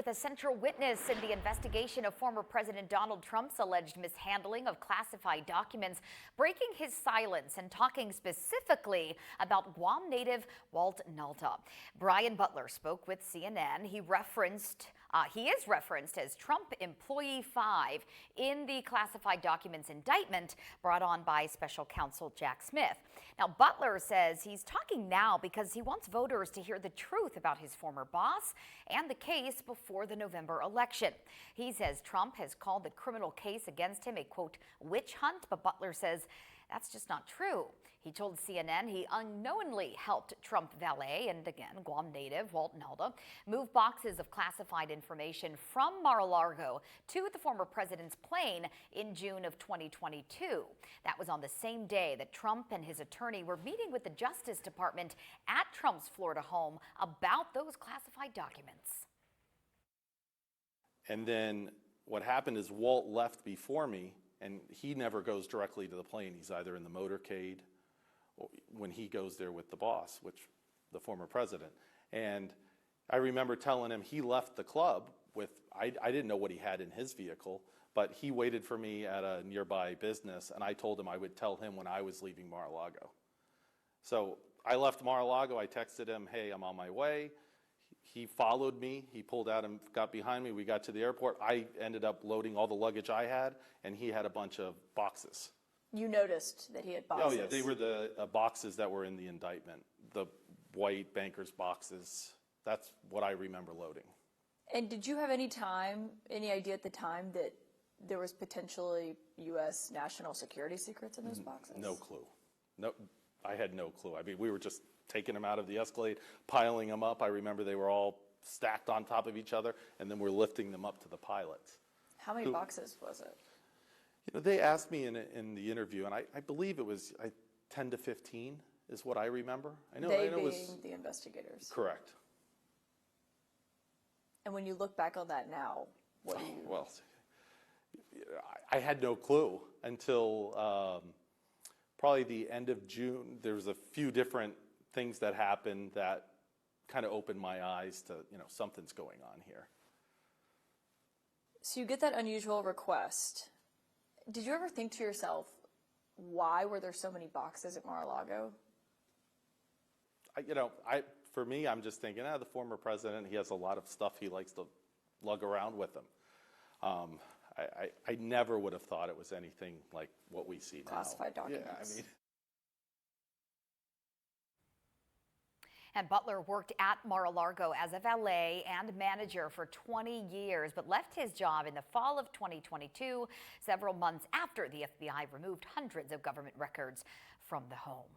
With a central witness in the investigation of former President Donald Trump's alleged mishandling of classified documents, breaking his silence and talking specifically about Guam native Walt Nauta. Brian Butler spoke with CNN. He is referenced as Trump Employee 5 in the classified documents indictment brought on by special counsel Jack Smith. Now, Butler says he's talking now because he wants voters to hear the truth about his former boss and the case before the November election. He says Trump has called the criminal case against him a, quote, witch hunt, but Butler says that's just not true. He told CNN he unknowingly helped Trump Valet, and again, Guam native Walt Nauta, move boxes of classified information from Mar-a-Lago to the former president's plane in June of 2022. That was on the same day that Trump and his attorney were meeting with the Justice Department at Trump's Florida home about those classified documents. And then what happened is Walt left before me, and he never goes directly to the plane. He's either in the motorcade or when he goes there with the boss, which the former president. And I remember telling him he left the club with, I didn't know what he had in his vehicle, but he waited for me at a nearby business, and I told him I would tell him when I was leaving Mar-a-Lago. So I left Mar-a-Lago, I texted him, hey, I'm on my way. He followed me, he pulled out and got behind me, we got to the airport. I ended up loading all the luggage I had, and he had a bunch of boxes. You noticed that he had boxes? Oh yeah, they were the boxes that were in the indictment, the white banker's boxes. That's what I remember loading. And did you have any idea at the time that there was potentially U.S. national security secrets in those boxes? No clue. No, I had no clue. I mean, we were just taking them out of the Escalade, piling them up. I remember they were all stacked on top of each other, and then we're lifting them up to the pilots. How many boxes was it? You know, they asked me in the interview, and I believe it was 10 to 15 is what I remember. I know Being was the investigators. Correct. And when you look back on that now, what do you... Well, I had no clue until probably the end of June. There was a few different things that happened that kind of opened my eyes to, something's going on here. So you get that unusual request. Did you ever think to yourself, why were there so many boxes at Mar-a-Lago? For me, I'm just thinking, the former president, he has a lot of stuff he likes to lug around with him. I never would have thought it was anything like what we see now. Classified documents. Yeah, I mean. And Butler worked at Mar-a-Lago as a valet and manager for 20 years, but left his job in the fall of 2022, several months after the FBI removed hundreds of government records from the home.